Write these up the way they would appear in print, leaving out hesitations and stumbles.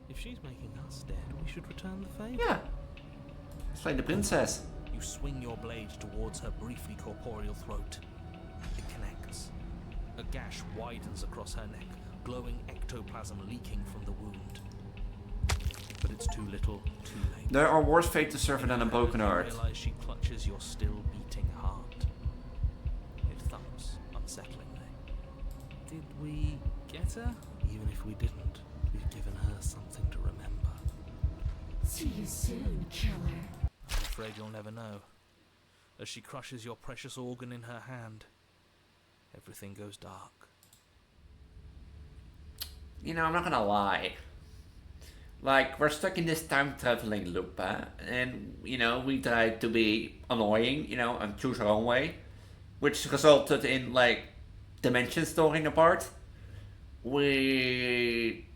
If she's making us dead, we should return the favor. Yeah. Slay the princess. You swing your blade towards her briefly corporeal throat. It connects. A gash widens across her neck, glowing ectoplasm leaking from the wound. But it's too little, too late. There are worse fate to suffer than a broken heart. You realize she clutches your still beating heart. It thumps unsettlingly. Did we get her? Even if we didn't, we've given her something to remember. See you soon, killer. I'm afraid you'll never know. As she crushes your precious organ in her hand, everything goes dark. You know, I'm not gonna lie. Like, we're stuck in this time-traveling loop, and, you know, we tried to be annoying, you know, and choose our own way, which resulted in, like, dimensions falling apart. We,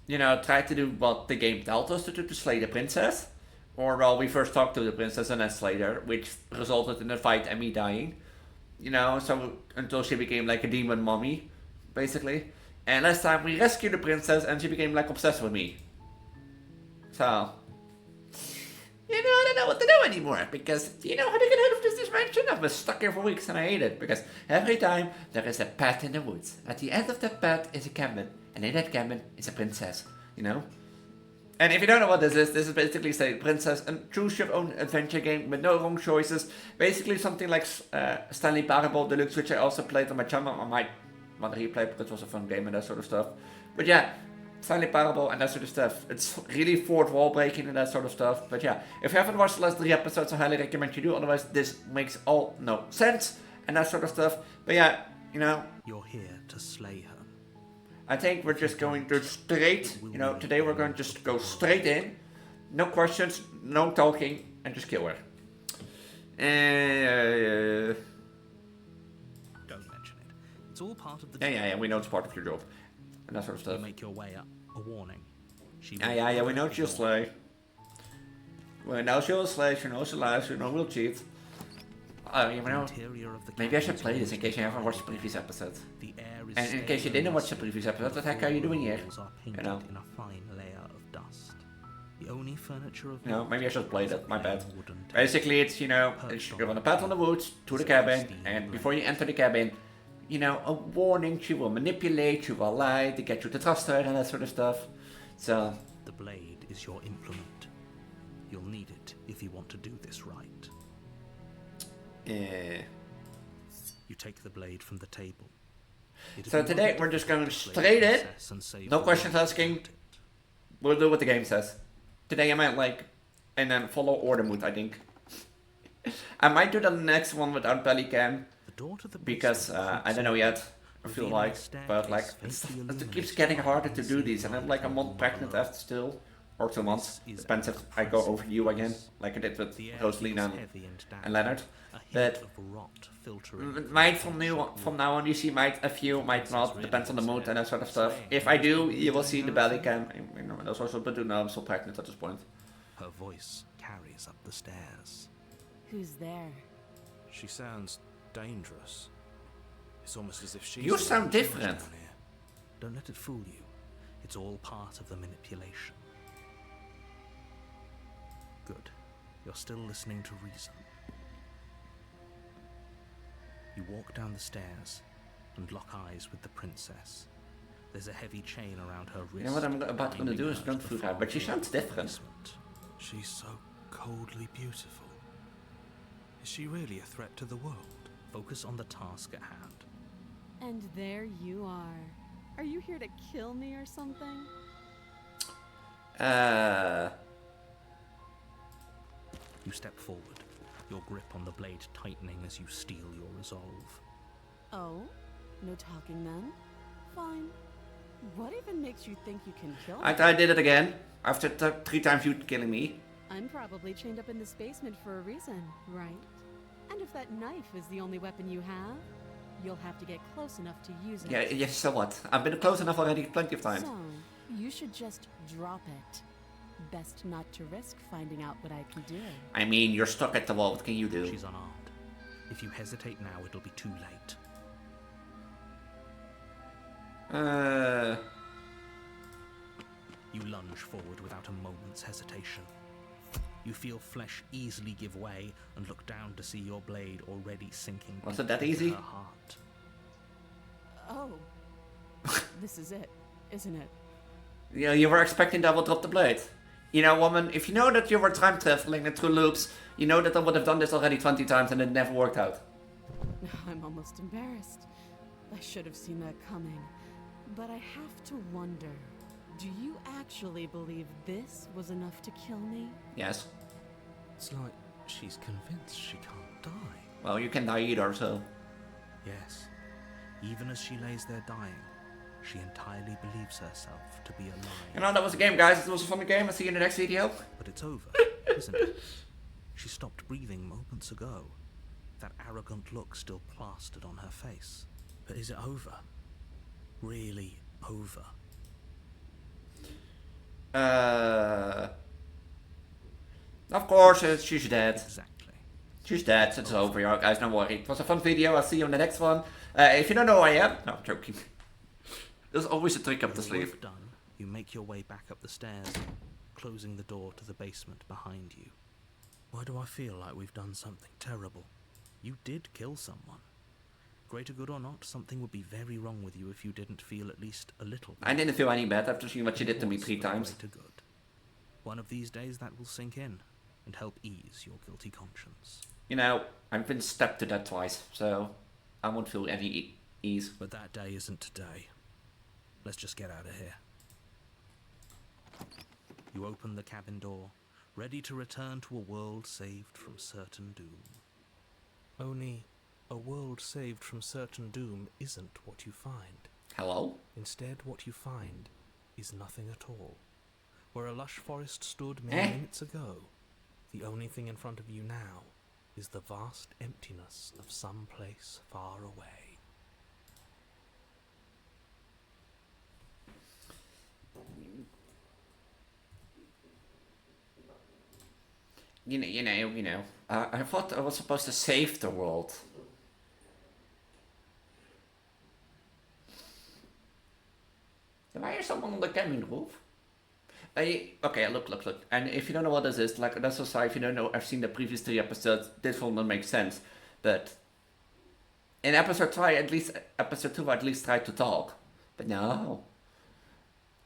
you know, tried to do what the game told us to do, to slay the princess. Or, well, we first talked to the princess and then slayed her, which resulted in a fight and me dying. You know, so until she became like a demon mommy, basically. And last time we rescued the princess and she became like obsessed with me. So, you know, I don't know what to do anymore, because you know how to get out of this dimension? I've been stuck here for weeks and I hate it, because every time there is a path in the woods. At the end of that path is a cabin, and in that cabin is a princess, you know? And if you don't know what this is basically say princess and choose your own adventure game with no wrong choices. Basically something like Stanley Parable Deluxe, which I also played on my channel. I might want to replay because it was a fun game and that sort of stuff. But yeah, Stanley Parable and that sort of stuff. It's really fourth wall breaking and that sort of stuff. But yeah, if you haven't watched the last 3 episodes, I highly recommend you do. Otherwise, this makes all no sense and that sort of stuff. But yeah, you know, You're here to slay her. I think we're just going to straight, you know, today we're going to just go straight in. No questions, no talking, and just kill her. Don't mention it. It's all part of the Yeah, we know it's part of your job. And that sort of You stuff. make your way up. A warning. She Yeah, we know she'll slay. We know she'll slay, she knows she'll lie, she knows we'll cheat. You know, Interior of the maybe I should cabin play is this in case you haven't almost watched the previous episodes. The air is And in case you stale didn't watch the and previous musty. episode, what the heck are you doing here? Walls are painted know. in a fine layer of dust. The only furniture of You know, note maybe I should play is a that, my plain bad. wooden table. Basically, it's, you know, you're on a path on the woods to the cabin, and before you enter the cabin, you know, a warning, she will manipulate, she will lie to get you to trust her and that sort of stuff. So, The blade is your implement. You'll need it if you want to do this right. You take the blade from the table. It'd So be today wonderful we're just going to slay straight the in. princess and save No the questions world. asking. We'll do what the game says. Today I might like, and then follow order mood, I think. I might do the next one without belly cam, The door to the because basement I don't know yet. I feel revealing like, a but like, staircase faintly it keeps illuminated getting by harder to do unseen these, and I'm like a month pregnant below. after still, or 2 months. This is Depends if I go over you again, like I did with The air Rosalina feels heavy and damp. and Leonard. A hint But of rot filtering. might from now on you see might a few, might not, depends on the mood and that sort of stuff. If I do, you will see the belly cam. You know, that's also, but no, I'm still pregnant at this point. Her voice carries up the stairs. Who's there? She sounds dangerous. It's almost as if she's You the sound one in charge different. down here. Don't let it fool you. It's all part of the manipulation. Good. You're still listening to reason. You walk down the stairs and lock eyes with the princess. There's a heavy chain around her wrist. You know what I'm about to do is don't fool her, but she sounds different. Basement. She's so coldly beautiful. Is she really a threat to the world? Focus on the task at hand. And there you are. Are you here to kill me or something? You step forward, your grip on the blade tightening as you steel your resolve. Oh? No talking then? Fine. What even makes you think you can kill me? I did it again. After 3 times you killing me. I'm probably chained up in this basement for a reason, right? And if that knife is the only weapon you have, you'll have to get close enough to use it. Yeah, yes, so what? I've been close enough already plenty of times. So, you should just drop it. Best not to risk finding out what I can do. I mean, you're stuck at the wall, what can you do? She's unarmed. If you hesitate now, it'll be too late. You You lunge forward without a moment's hesitation. You feel flesh easily give way and look down to see your blade already sinking. Was it that into easy? Her heart. Oh. This is it, isn't it? You know, you were expecting that I would drop the blade. You know, woman, if you know that you were time traveling and through loops, you know that I would have done this already 20 times and it never worked out. I'm almost embarrassed. I should have seen that coming. But I have to wonder, do you actually believe this was enough to kill me? Yes. It's like she's convinced she can't die. Well, you can die either, so... Yes. Even as she lays there dying, she entirely believes herself to be alive. You know, that was a game, guys. It was a fun game. I'll see you in the next video. But it's over, isn't it? She stopped breathing moments ago. That arrogant look still plastered on her face. But is it over? Really over? Of course, she's dead. Exactly. She's dead, so it's over, guys. Don't worry. It was a fun video. I'll see you in the next one. If you don't know who I am... No, I'm joking. There's always a trick up the With your sleeve. work done, you make your way back up the stairs, closing the door to the basement behind you. Why do I feel like we've done something terrible? You did kill someone. Greater good or not, something would be very wrong with you if you didn't feel at least a little. I didn't feel any bad after seeing what you did to me What's 3 the times. greater good? One of these days that will sink in and help ease your guilty conscience. You know, I've been stabbed to death twice, so I won't feel any ease. But that day isn't today. Let's just get out of here. You open the cabin door, ready to return to a world saved from certain doom. Only, a world saved from certain doom isn't what you find. Hello? Instead, what you find is nothing at all. Where a lush forest stood mere minutes ago, the only thing in front of you now is the vast emptiness of some place far away. You know. I thought I was supposed to save the world. Did I hear someone on the cabin roof? Okay, look. And if you don't know what this is, like, that's also, if you don't know, I've seen the previous 3 episodes, this will not make sense. But in episode 2, I at least tried to talk. But no.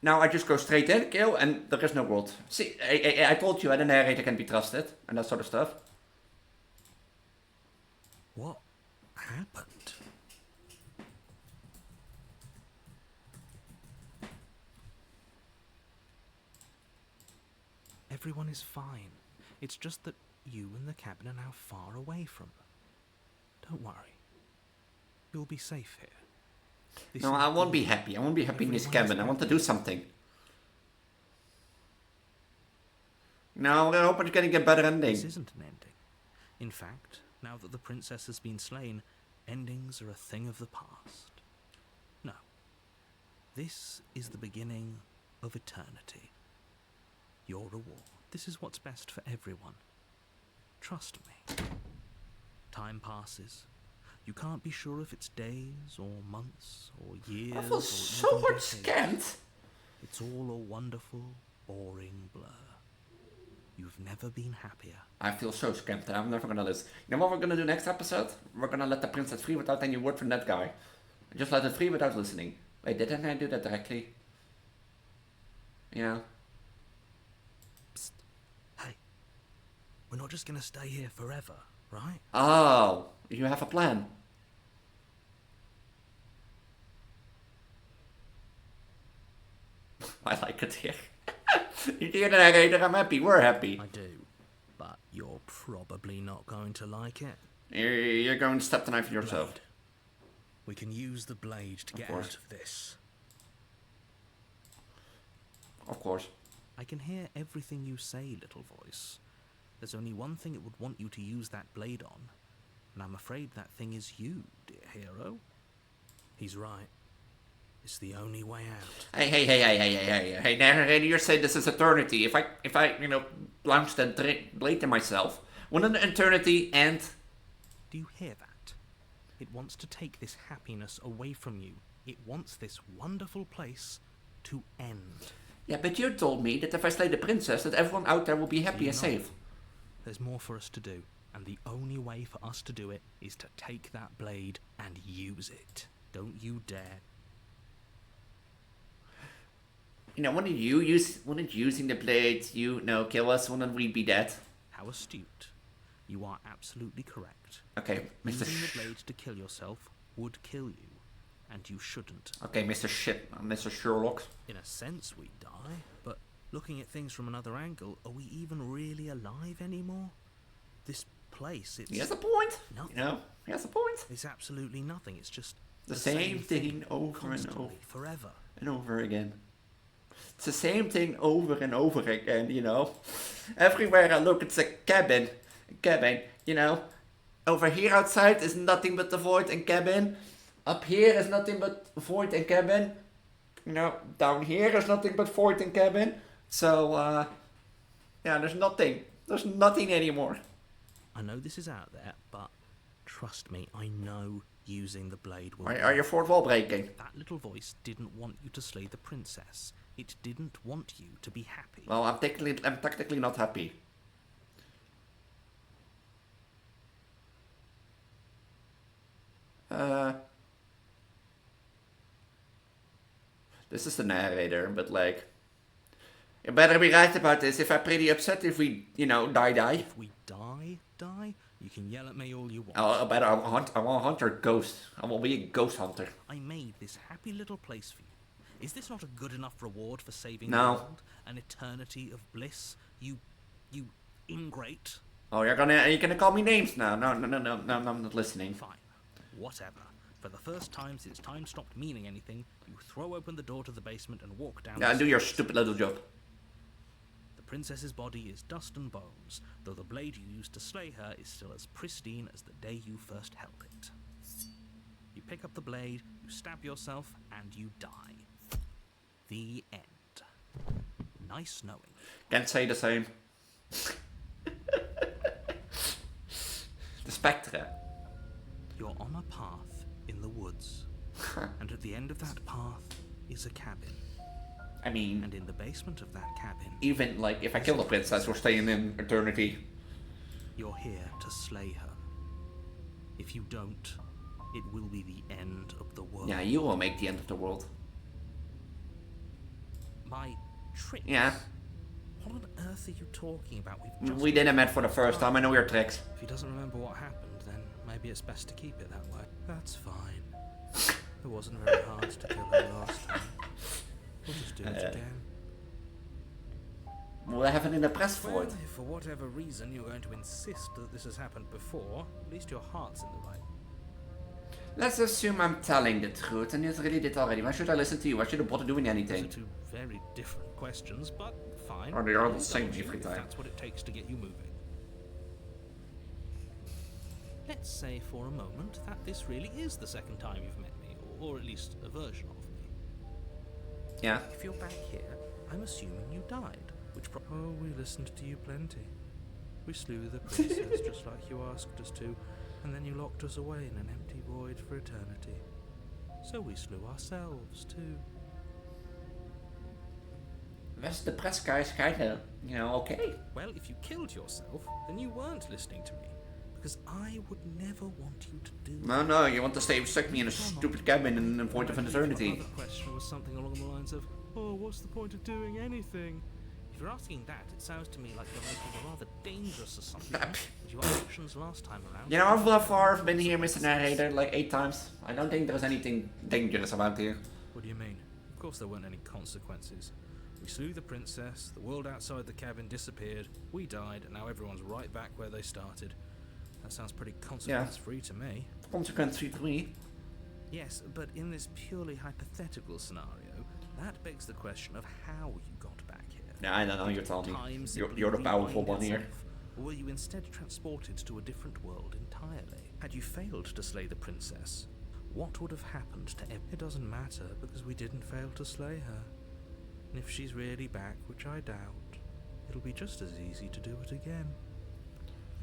Now I just go straight in, kill, and there is no world. See, I told you, the narrator can be trusted, and that sort of stuff. What happened? Everyone is fine. It's just that you and the cabin are now far away from them. Don't worry. You'll be safe here. This No, is I won't be good. happy. I won't be happy in this Everyone is cabin. I want to happy. do something. No, I hope it's gonna get better ending. This isn't an ending. In fact, now that the princess has been slain, endings are a thing of the past. No. This is the beginning of eternity. Your reward. This is what's best for everyone. Trust me. Time passes. You can't be sure if it's days or months or years. I feel or so even much decades. scammed. It's all a wonderful, boring blur. You've never been happier. I feel so scammed. I'm never gonna listen. You know what we're gonna do next episode? We're gonna let the princess free without any word from that guy. Just let it free without listening. Wait, didn't I do that directly? Yeah. Psst. Hey, we're not just gonna stay here forever, right? Oh, you have a plan. I like it here. You hear the narrator? I'm happy. We're happy. I do, but you're probably not going to like it. You're going to step the knife yourself. Blade. We can use the blade to get course. out of this. Of course. I can hear everything you say, little voice. There's only one thing it would want you to use that blade on, and I'm afraid that thing is you, dear hero. He's right. It's the only way out. Hey, narrator, you're saying this is eternity. If I, launch that blade in myself, wouldn't eternity end? Do you hear that? It wants to take this happiness away from you. It wants this wonderful place to end. Yeah, but you told me that if I slay the princess, that everyone out there will be happy and safe. There's more for us to do, and the only way for us to do it is to take that blade and use it. Don't you dare. You know, wouldn't using the blade, kill us? Wouldn't we be dead? How astute. You are absolutely correct. Okay, Mr. Using the blade to kill yourself would kill you, and you shouldn't. Okay, Mr. Sherlock. In a sense, we die, but looking at things from another angle, are we even really alive anymore? This place, it's... He has a point. Nothing. He has a point. It's absolutely nothing. It's just the same thing over and over. Forever. And over again. It's the same thing over and over again, Everywhere I look, it's a cabin. Over here outside is nothing but the void and cabin. Up here is nothing but void and cabin. Down here is nothing but void and cabin. So, there's nothing. There's nothing anymore. I know this is out there, but trust me, I know using the blade will... Are your fourth wall breaking? That little voice didn't want you to slay the princess. It didn't want you to be happy. Well, I'm technically not happy. This is the narrator, but you better be right about this. If I'm pretty upset if we, die. If we die, you can yell at me all you want. I want to hunt your ghost. I will be a ghost hunter. I made this happy little place for you. Is this not a good enough reward for saving No. the world? An eternity of bliss? You ingrate? Oh, you're gonna call me names now? No, I'm not listening. Fine. Whatever. For the first time since time stopped meaning anything, you throw open the door to the basement and walk down. Yeah, do your stupid little job. The princess's body is dust and bones, though the blade you used to slay her is still as pristine as the day you first held it. You pick up the blade, you stab yourself, and you die. The end. Nice knowing you. Can't say the same. The Spectre. You're on a path in the woods, and at the end of that path is a cabin. I mean, And in the basement of that cabin, even if I kill the princess, we're staying in eternity. you're here to slay her. If you don't, it will be the end of the world. Yeah, you will make the end of the world. My trick? Yeah. What on earth are you talking about? We didn't met for the first time. I know your tricks. If he doesn't remember what happened, then maybe it's best to keep it that way. That's fine. It wasn't very hard to kill her last time. We'll just do it again. We'll have it in the press for Well, it. if for whatever reason you're going to insist that this has happened before, at least your heart's in the right. Let's assume I'm telling the truth, and you really did already. Why should I listen to you? Why should I bother doing Those anything? are two very different questions, but fine. Or they are the I'll same indulge you every if time. That's what it takes to get you moving. Let's say for a moment that this really is the second time you've met me, or at least a version of me. Yeah. If you're back here, I'm assuming you died, which Oh, we listened to you plenty. We slew the princess just like you asked us to, and then you locked us away in an empty void for eternity. So we slew ourselves too. The press guy's kinda, okay. Well, if you killed yourself, then you weren't listening to me, because I would never want you to do that. No, you want to stuck me in a stupid cabin in the void of an eternity. The other question was something along the lines of, oh, what's the point of doing anything? If you're asking that, it sounds to me like you're making a rather dangerous assumption. Did your actions last time around? How far I've been here, Mr. Narrator, 8 times. I don't think there's anything dangerous about you. What do you mean? Of course there weren't any consequences. We slew the princess, the world outside the cabin disappeared, we died, and now everyone's right back where they started. That sounds pretty consequence-free to me. Consequence-free to me. Yes, but in this purely hypothetical scenario, that begs the question of how you got back here. Yeah, I don't know, you're telling Time me. simply You're the powerful rewind one here. itself, or were you instead transported to a different world entirely? Had you failed to slay the princess, what would have happened to It doesn't matter, because we didn't fail to slay her. And if she's really back, which I doubt, it'll be just as easy to do it again.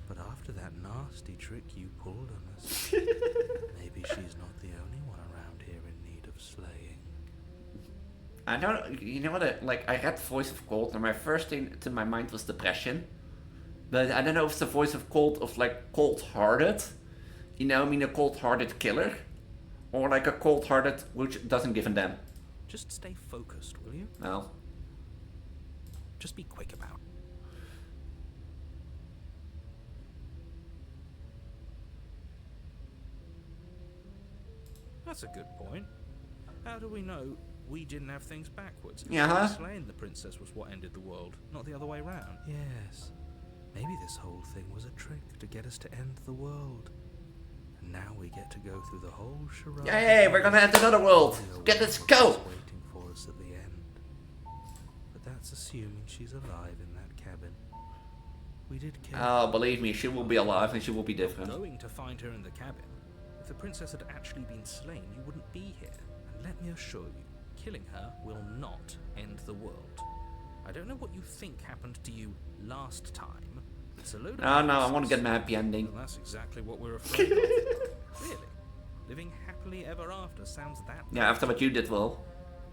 But after that nasty trick you pulled on us, maybe she's not the only one around here in need of slaying. I don't. You know what? I read Voice of Cold, and my first thing to my mind was depression. But I don't know if it's the voice of cold, of like cold-hearted. You know, I mean a cold-hearted killer, or like a cold-hearted which doesn't give a damn. Just stay focused, will you? No. Just be quick about it. That's a good point. How do we know we didn't have things backwards? Yeah. Slaying the princess was what ended the world, not the other way round. Yes. Maybe this whole thing was a trick to get us to end the world. And now we get to go through the whole charade. Yay, we're gonna end another world. Let's go. Waiting for us at the end. But that's assuming she's alive in that cabin. We did kill her. Oh, believe me, she will be alive and she will be different. Going to find her in the cabin. If the princess had actually been slain, you wouldn't be here. And let me assure you, killing her will not end the world. I don't know what you think happened to you last time. It's a load of Oh no, I want to nonsense. get an happy ending. Well, that's exactly what we're afraid of. Really? Living happily ever after sounds that Yeah, after what you did, Will.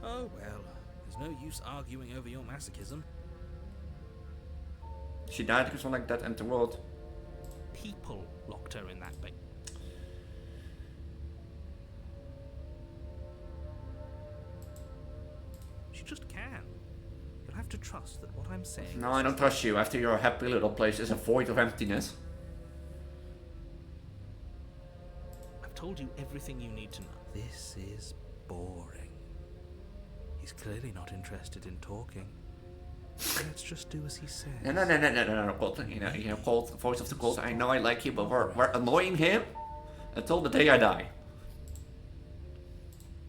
Oh well, there's no use arguing over your masochism. She died because one like that entered the world. People locked her in that bay. She just can. You'll have to trust that what I'm saying. No, I don't trust you. After your happy little place is a void of emptiness. I've told you everything you need to know. This is boring. He's clearly not interested in talking. Let's just do as he says. No, Cold. You know, Cold, voice of the Cold. I know I like you, but we're annoying him until the day I die.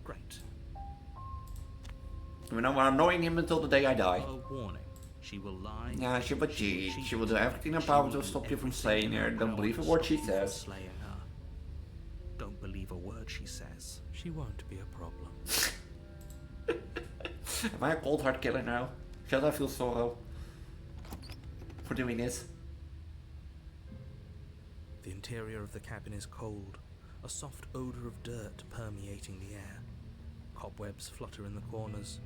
Great. You know, we're annoying him until the day I die. A warning. She will lie. Yeah, she will cheat. She will do everything in her power to stop you from slaying her. Don't believe a word she says. Slaying her. Don't believe a word she says. She won't be a problem. Am I a cold heart killer now? Should I feel sorrow for doing this? The interior of the cabin is cold, a soft odor of dirt permeating the air. Cobwebs flutter in the corners.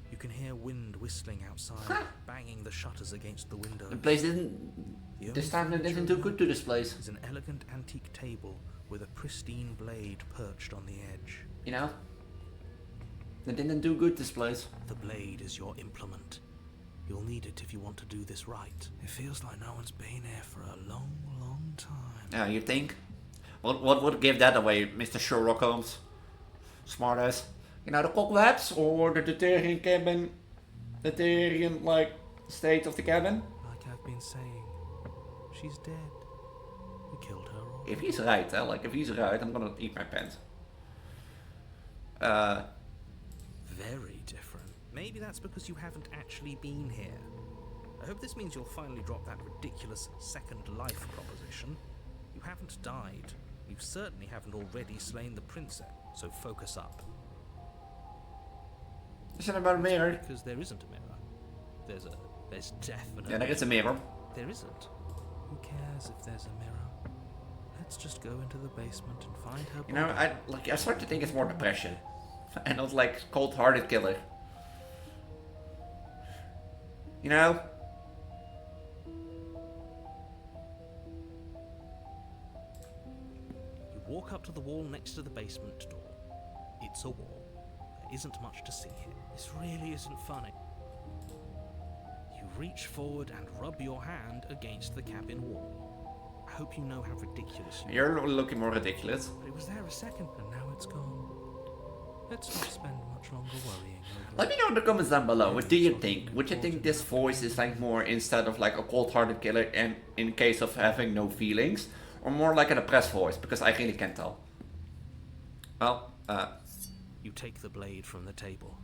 You can hear wind whistling outside, banging the shutters against the window. The place didn't. This time it didn't do good to this place. There's an elegant antique table with a pristine blade perched on the edge. You know? They didn't do good this place. The blade is your implement. You'll need it if you want to do this right. It feels like no one's been here for a long, long time. Yeah, you think? What would give that away, Mr. Sherlock Holmes? Smartass. You know, the cobwebs or the Deuterian cabin? Deuterian, like, state of the cabin? Like I've been saying, she's dead. We killed her all. If he's right, if he's right, I'm gonna eat my pants. Very different. Maybe that's because you haven't actually been here. I hope this means you'll finally drop that ridiculous second life proposition. You haven't died. You certainly haven't already slain the princess, so focus up. Is it about a mirror? Because there isn't a mirror. There's definitely... Yeah, there is a mirror. There isn't. Who cares if there's a mirror? Let's just go into the basement and find her body. You know, I start to think it's more depression. And not like cold-hearted killer. You know? You walk up to the wall next to the basement door. It's a wall. There isn't much to see here. This really isn't funny. You reach forward and rub your hand against the cabin wall. I hope you know how ridiculous you are. You're looking more ridiculous. But it was there a second, and now it's gone. Let's not spend much longer worrying over Let me know in the comments down below, what do you think? Would you think this voice is like more instead of like a cold-hearted killer and in case of having no feelings? Or more like a depressed voice? Because I really can't tell. Well, You take the blade from the table.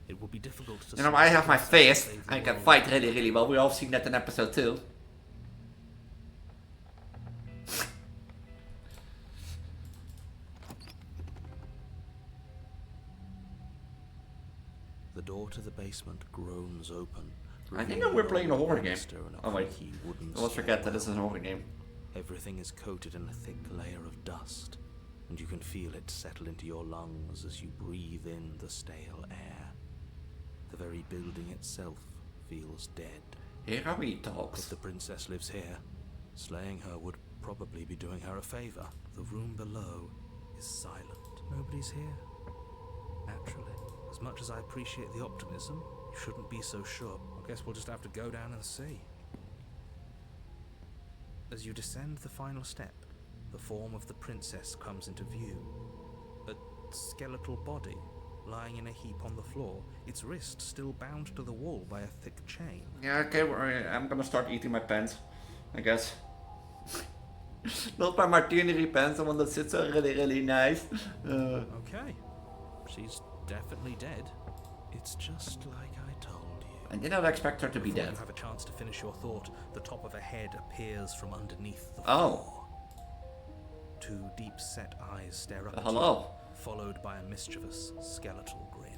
It will be difficult to... you know, I have my fist. I can fight really, really well. We all seen that in episode 2. The door to the basement groans open. I think that we're playing a horror game. Oh wait, Wooden let's forget that this is a horror game. Everything is coated in a thick layer of dust, and you can feel it settle into your lungs as you breathe in the stale air. The very building itself feels dead. Here are we If talks. the princess lives here, slaying her would probably be doing her a favor. The room below is silent. Nobody's here. Naturally. As much as I appreciate the optimism, you shouldn't be so sure. I guess we'll just have to go down and see. As you descend the final step, the form of the princess comes into view. A skeletal body, lying in a heap on the floor, its wrist still bound to the wall by a thick chain. Yeah, okay, I'm gonna start eating my pants, I guess. Not my martini pants, the one that sits so really nice. Okay, she's definitely dead. It's just like I told you. I did not expect her to be Before dead. you have a chance to finish your thought, the top of a head appears from underneath the Oh. floor. Two deep-set eyes stare up at Hello. you, followed by a mischievous skeletal grin.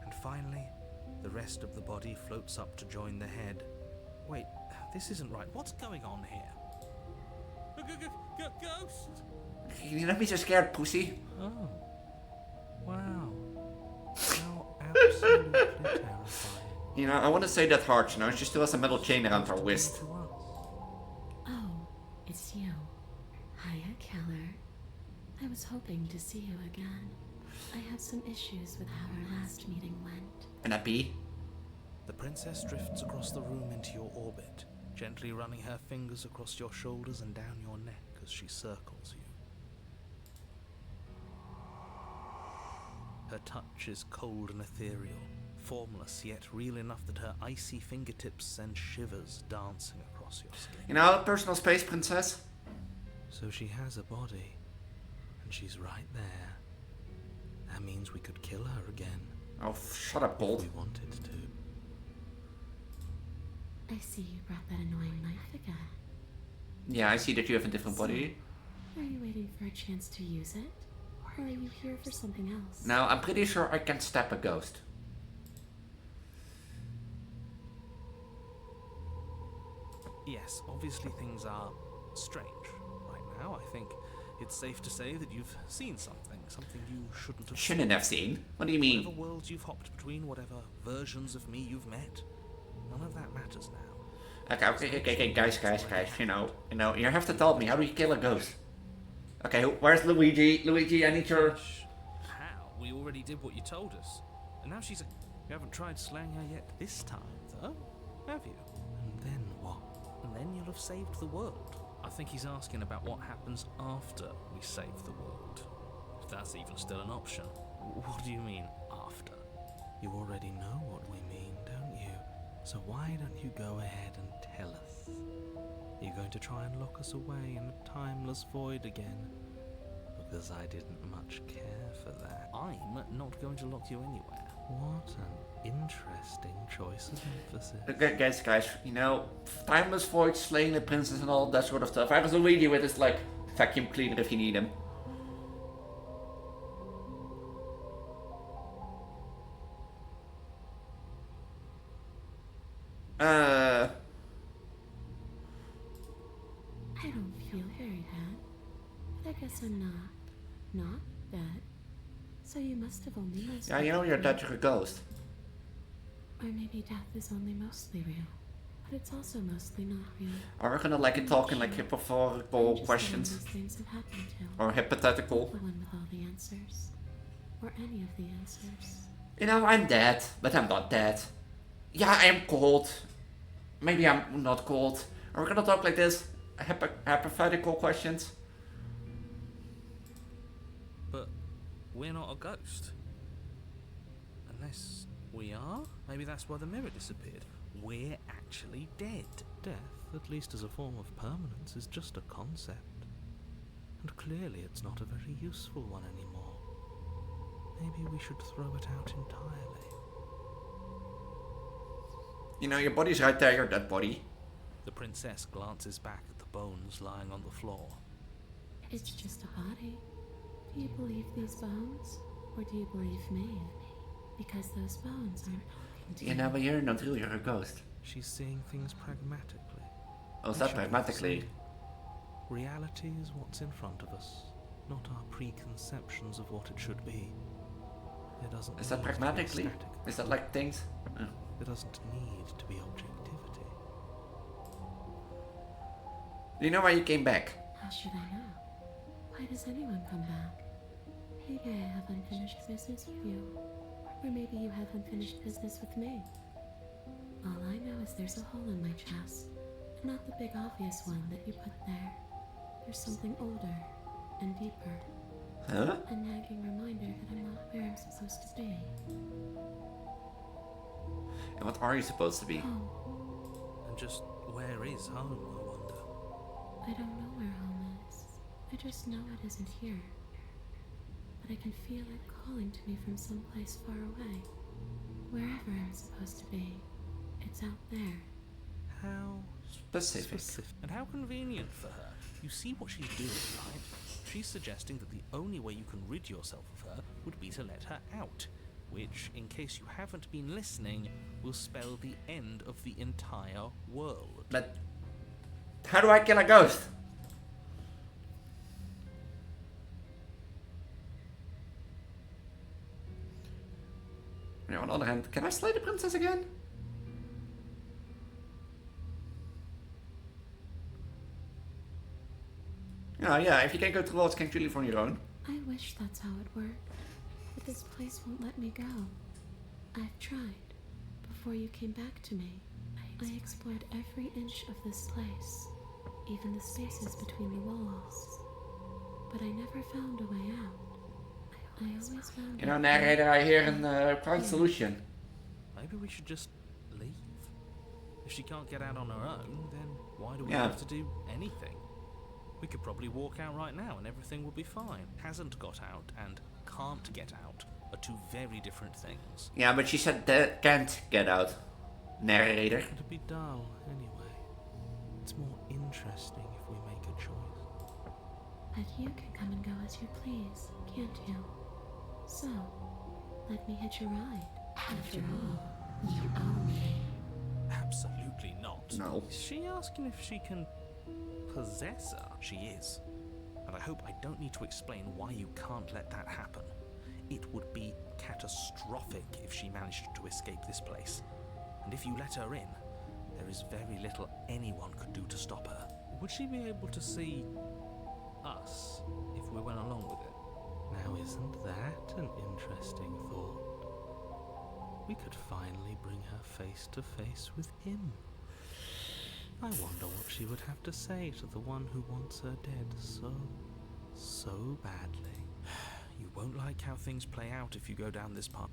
And finally, the rest of the body floats up to join the head. Wait, this isn't right. What's going on here? Ghost! You not be so scared, pussy. Oh. Wow. How absolutely terrifying. You know, I want to say that hard, you know, she still has a metal chain around her wrist. To us. Oh, it's you. Hiya, Keller. I was hoping to see you again. I have some issues with how our last meeting went. And a bee. The princess drifts across the room into your orbit, gently running her fingers across your shoulders and down your neck as she circles you. Her touch is cold and ethereal, formless yet real enough that her icy fingertips send shivers dancing across your skin. You know, personal space, princess. So she has a body, and she's right there. That means we could kill her again, Oh, shut up, if Bolt. we wanted to. I see you brought that annoying knife again. Yeah, I see that you have a different body. Are you waiting for a chance to use it? Or are you here for something else? Now, I'm pretty sure I can stab a ghost. Yes, obviously things are strange right now. I think it's safe to say that you've seen something you shouldn't have Shouldn't have seen. What do you mean? Whatever worlds you've hopped between, whatever versions of me you've met, none of that matters now. Okay, guys, you know, you have to tell me, how do you kill a ghost? Okay, where's Luigi? Luigi, I need your... How? We already did what you told us. And now she's a... You haven't tried slaying her yet this time, though, have you? And then what? And then you'll have saved the world. I think he's asking about what happens after we save the world. If that's even still an option. What do you mean, after? You already know what we mean, don't you? So why don't you go ahead and tell us? Are you going to try and lock us away in a timeless void again? Because I didn't much care for that. I'm not going to lock you anywhere. What an interesting choice of emphasis. Okay, guys, you know, timeless void, slaying the princess and all that sort of stuff. I was Luigi with his, like, vacuum cleaner if you need him. I don't feel very bad. But I guess I'm not dead. So you must have only mostly... Yeah, you know you're dead, you're a ghost. Or maybe death is only mostly real. But it's also mostly not real. Or we're gonna like it talking like hypothetical Just questions. one of these things have happened to. Or hypothetical. The one with all the answers. Or any of the answers. You know, I'm dead, but I'm not dead. Yeah, I am cold. Maybe I'm not cold. Are we gonna talk like this? Hypothetical questions? But we're not a ghost. Unless we are? Maybe that's why the mirror disappeared. We're actually dead. Death, at least as a form of permanence, is just a concept. And clearly it's not a very useful one anymore. Maybe we should throw it out entirely. You know, your body's right there, your dead body. The princess glances back at the bones lying on the floor. It's just a body. Do you believe these bones? Or do you believe me? Because those bones aren't talking to You know, but you're not real, you're a ghost. She's seeing things pragmatically. Oh, is I that should pragmatically? say, reality is what's in front of us, not our preconceptions of what it should be. There doesn't Is that need to be a pragmatically? static Is that like things? Oh. There doesn't need to be objectivity. Do you know why you came back? How should I know? Why does anyone come back? Maybe I have unfinished business with you. Or maybe you have unfinished business with me. All I know is there's a hole in my chest. Not the big obvious one that you put there. There's something older and deeper. Huh? A nagging reminder that I'm not where I'm supposed to be. And what are you supposed to be? Home. And just where is home, I wonder? I don't know where home is. I just know it isn't here. But I can feel it calling to me from someplace far away. Wherever I'm supposed to be. It's out there. How Specific. And how convenient for her. You see what she's doing, right? She's suggesting that the only way you can rid yourself of her would be to let her out. Which, in case you haven't been listening, will spell the end of the entire world. But how do I kill a ghost? On the other hand, can I slay the princess again? Oh yeah, if you can't go towards King Julie on your own. I wish that's how it worked. But this place won't let me go. I've tried. Before you came back to me, I explored every inch of this place. Even the spaces between the walls. But I never found a way out. I always found You know, narrator, I hear a prime solution. Maybe we should just leave. If she can't get out on her own, then why do we Yeah. have to do anything? We could probably walk out right now and everything will be fine. Hasn't got out and can't get out are two very different things. Yeah, but she said that can't get out. Narrator. It'd be dull anyway. It's more interesting if we make a choice. But you can come and go as you please, can't you? So, let me hitch a ride. After all, you own me. Absolutely not. No. Is she asking if she can possess her? She is. And I hope I don't need to explain why you can't let that happen. It would be catastrophic if she managed to escape this place. And if you let her in, there is very little anyone could do to stop her. Would she be able to see us if we went along with it? Now isn't that an interesting thought? We could finally bring her face to face with him. I wonder what she would have to say to the one who wants her dead so badly. You won't like how things play out if you go down this path.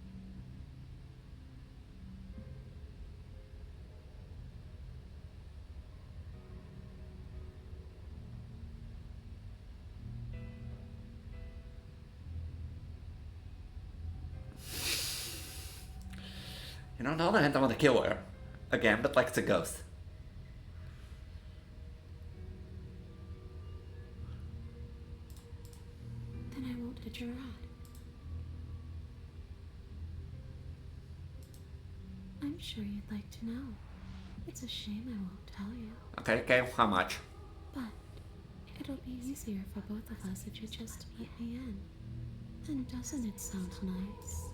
You know, on the other hand, I want to kill her. Again, but like it's a ghost. Then I won't hit your rod. I'm sure you'd like to know. It's a shame I won't tell you. Okay, how much? But it'll be easier for both of us if you just let me in. And doesn't it sound nice?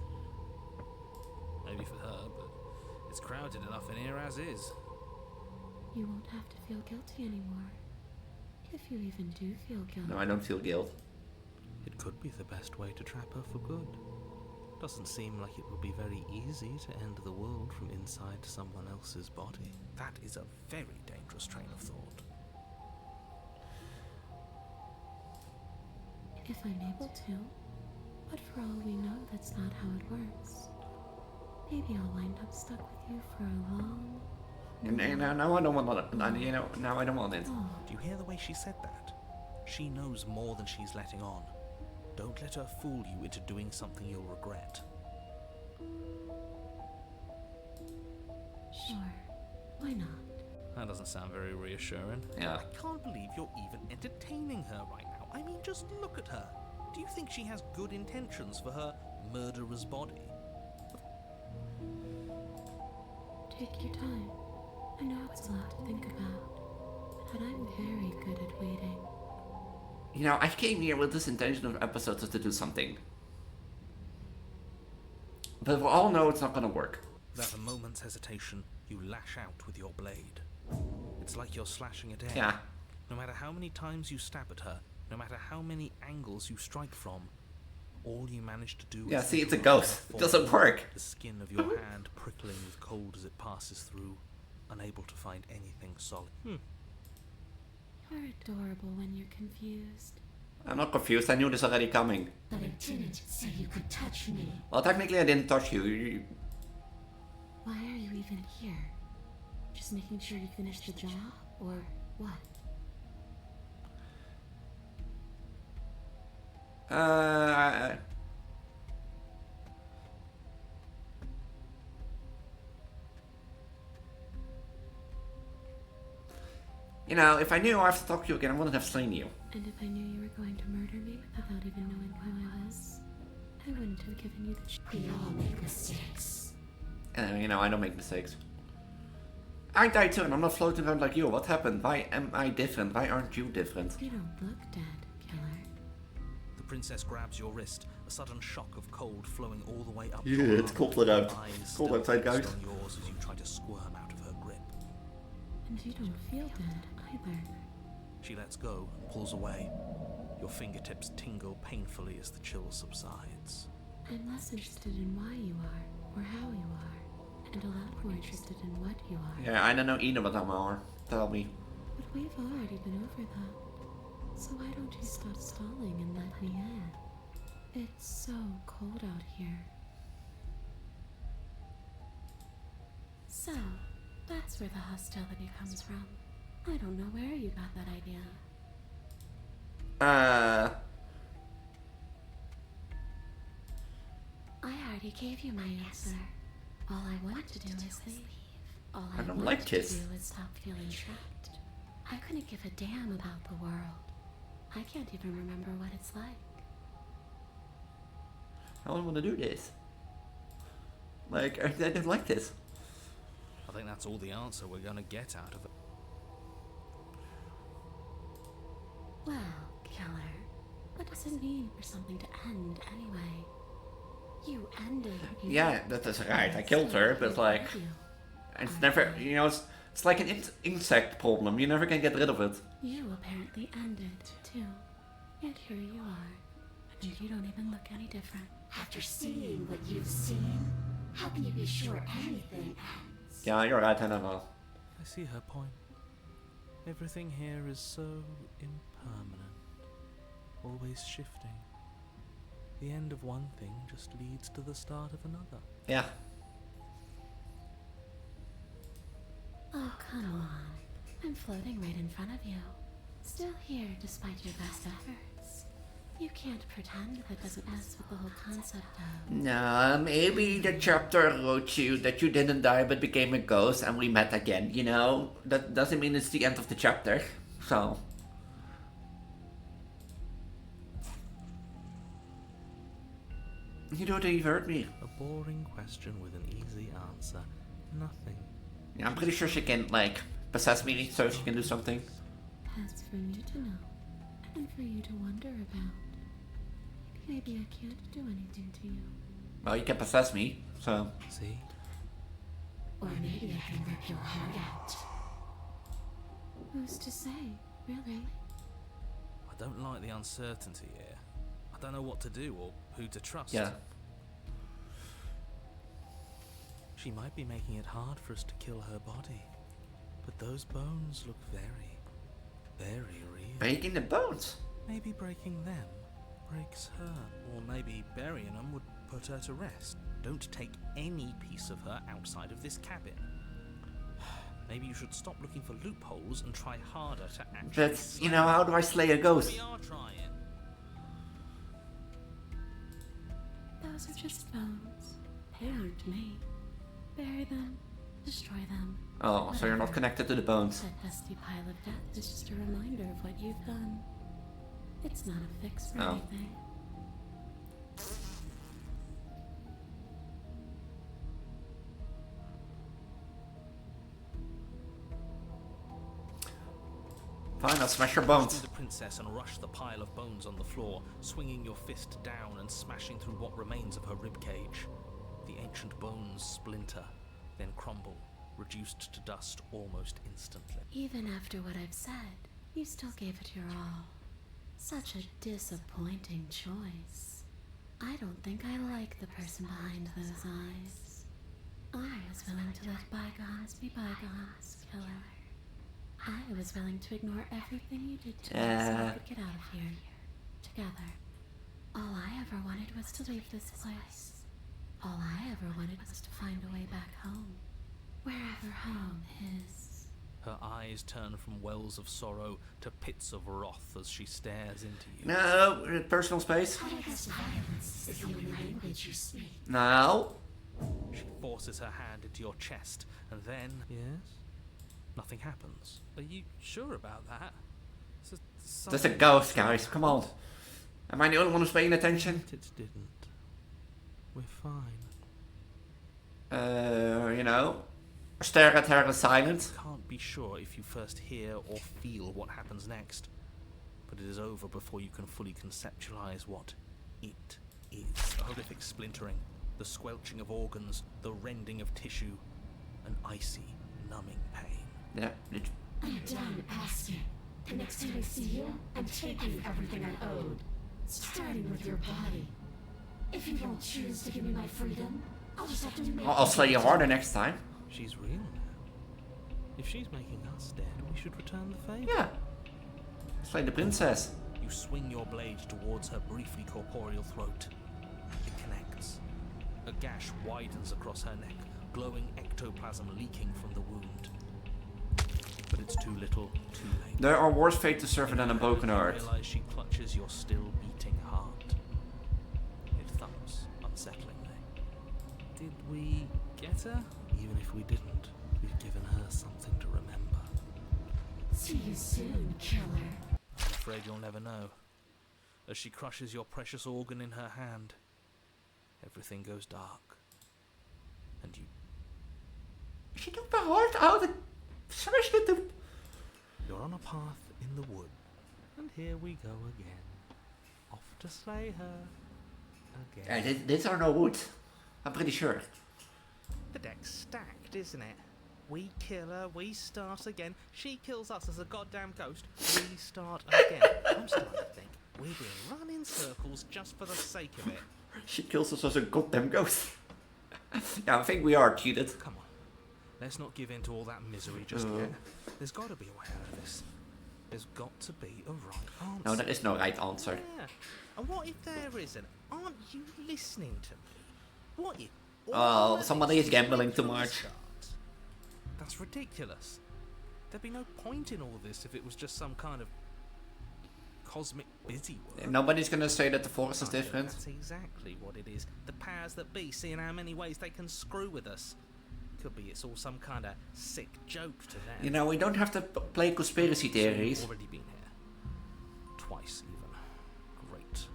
Maybe for her, but it's crowded enough in here as is. You won't have to feel guilty anymore. If you even do feel guilty. No, I don't feel guilt. It could be the best way to trap her for good. Doesn't seem like it would be very easy to end the world from inside someone else's body. That is a very dangerous train of thought. If I'm able to. But for all we know, that's not how it works. Maybe I'll wind up stuck with you for a long... No, I don't want it. Now I don't want it. Oh, Do you hear the way she said that? She knows more than she's letting on. Don't let her fool you into doing something you'll regret. sure. Why not? That doesn't sound very reassuring. Yeah. I can't believe you're even entertaining her right now. I mean, just look at her. Do you think she has good intentions for her murderer's body? Take your time. I know it's a lot to think about, but I'm very good at waiting. You know, I came here with this intention of episodes to do something. But we all know it's not gonna work. Without a moment's hesitation, you lash out with your blade. It's like you're slashing at air. Yeah. No matter how many times you stab at her, no matter how many angles you strike from, all you manage to do Yeah, is see, it's a visualize ghost. her It doesn't fall, work. the skin of your hand prickling with cold as it passes through, unable to find anything solid. You're adorable when you're confused. I'm not confused, I knew this already coming. But I didn't say you could touch me. Well, technically I didn't touch you. Why are you even here? Just making sure you finish the job, or what? You know, if I knew I have to talk to you again, I wouldn't have slain you. And if I knew you were going to murder me without even knowing who I was, I wouldn't have given you the We all make mistakes. You know, I don't make mistakes. I died too, and I'm not floating around like you. What happened? Why am I different? Why aren't you different? You don't look dead, killer. The princess grabs your wrist, a sudden shock of cold flowing all the way up Yeah, your it's arm. cold out. Eyes Cold still outside, guys. fixed on yours as you try to squirm out of her grip. And you don't feel dead either. She lets go and pulls away. Your fingertips tingle painfully as the chill subsides. I'm less interested in why you are, or how you are, and a lot more interested in what you are. Yeah, I don't know either what I'm are. Tell me. But we've already been over that. So why don't you stop stalling and let me in? It's so cold out here. So, that's where the hostility comes from. I don't know where you got that idea. I already gave you my answer. All I want to do is leave. All I don't want like to this. do is stop feeling trapped. I couldn't give a damn about the world. I can't even remember what it's like. I don't want to do this. Like, I didn't like this. I think that's all the answer we're gonna get out of it. Well, killer, what does it mean for something to end anyway? You ended. Yeah, that is right. I killed her, but like, it's never, you know, it's like an insect problem. You never can get rid of it. You apparently ended, too. Yet here you are. And you don't even look any different. After seeing what you've seen, how can you be sure anything ends? Yeah, you're right. I don't know. I see her point. Everything here is so impermanent, always shifting. The end of one thing just leads to the start of another. Yeah. Oh, come on. I'm floating right in front of you. Still here despite your best efforts. You can't pretend that doesn't mess with the whole concept of... No, maybe the chapter wrote you that you didn't die but became a ghost and we met again, you know? That doesn't mean it's the end of the chapter, so... You don't even hurt me. A boring question with an easy answer. Nothing. Yeah, I'm pretty sure she can, like, possess me so she can do something. That's for me to know. And for you to wonder about. Maybe I can't do anything to you. Well, you can possess me, so... See? Or maybe I can rip your heart out. Who's to say, really? I don't like the uncertainty here. I don't know what to do or who to trust. Yeah. She might be making it hard for us to kill her body. But those bones look very, very real. Breaking the bones. Maybe breaking them breaks her. Or maybe burying them would put her to rest. Don't take any piece of her outside of this cabin. Maybe you should stop looking for loopholes and try harder to actually... But, you know, how do I slay a ghost? We are trying. Those are just bones. They aren't me. Bury them. Destroy them. Oh, so you're not connected to the bones. That dusty pile of death is just a reminder of what you've done. It's not a fix for Oh. anything. Fine, I'll smash your Push bones. through the princess and rush the pile of bones on the floor, swinging your fist down and smashing through what remains of her ribcage. The ancient bones splinter, then crumble, reduced to dust almost instantly. Even after what I've said, you still gave it your all. Such a disappointing choice. I don't think I like the person behind those eyes. I was willing to let bygones be bygones, killer. I was willing to ignore everything you did to me so I could get out of here. Together. All I ever wanted was to leave this place. All I ever wanted was to find a way back home. Wherever home is. Her eyes turn from wells of sorrow to pits of wrath as she stares into you. No, personal space. I guess violence is the only language you speak. No. She forces her hand into your chest, and then... Yes? Nothing happens. Are you sure about that? There's a ghost, guys. Come on. Am I the only one who's paying attention? It didn't. We're fine. You know, stare at her in silence. Can't be sure if you first hear or feel what happens next, but it is over before you can fully conceptualize what it is. The horrific splintering, the squelching of organs, the rending of tissue, an icy, numbing pain. Yeah. I'm done asking. The next time I see you, I'm taking everything I owed. Starting with your body. If you don't choose to give me my freedom, I'll just have to make I'll slay you harder next time. She's real now. If she's making us dead, we should return the favor. Yeah. Slay the princess. You swing your blade towards her briefly corporeal throat. It connects. A gash widens across her neck, glowing ectoplasm leaking from the wound. But it's too little, too late. There are worse fate to suffer than a broken You heart. realize she clutches your still beating heart. It thumps unsettlingly. Did we get her? Even if we didn't, we've given her something to remember. See you soon, killer. I'm afraid you'll never know. As she crushes your precious organ in her hand, everything goes dark. And you... She took the heart out and smashed it to... You're on a path in the wood. And here we go again. Off to slay her. Again. Yeah, these are no wood. I'm pretty sure. The deck's stacked, isn't it? We kill her, we start again. She kills us as a goddamn ghost. We start again. I'm starting to think we're being run in circles just for the sake of it. She kills us as a goddamn ghost. Yeah, I think we are cheated. Come on. Let's not give in to all that misery just yet. There's got to be a way out of this. There's got to be a right answer. No, there is no right answer. Yeah. And what if there isn't? Aren't you listening to me? What if... Oh, all somebody of is this gambling too from the much. start? That's ridiculous. There'd be no point in all this if it was just some kind of cosmic busy work. Nobody's gonna say that the forest is different. That's exactly what it is. The powers that be, seeing how many ways they can screw with us. Could be it's all some kind of sick joke to them. You know, we don't have to play conspiracy theories. Already been here. Twice even. Great.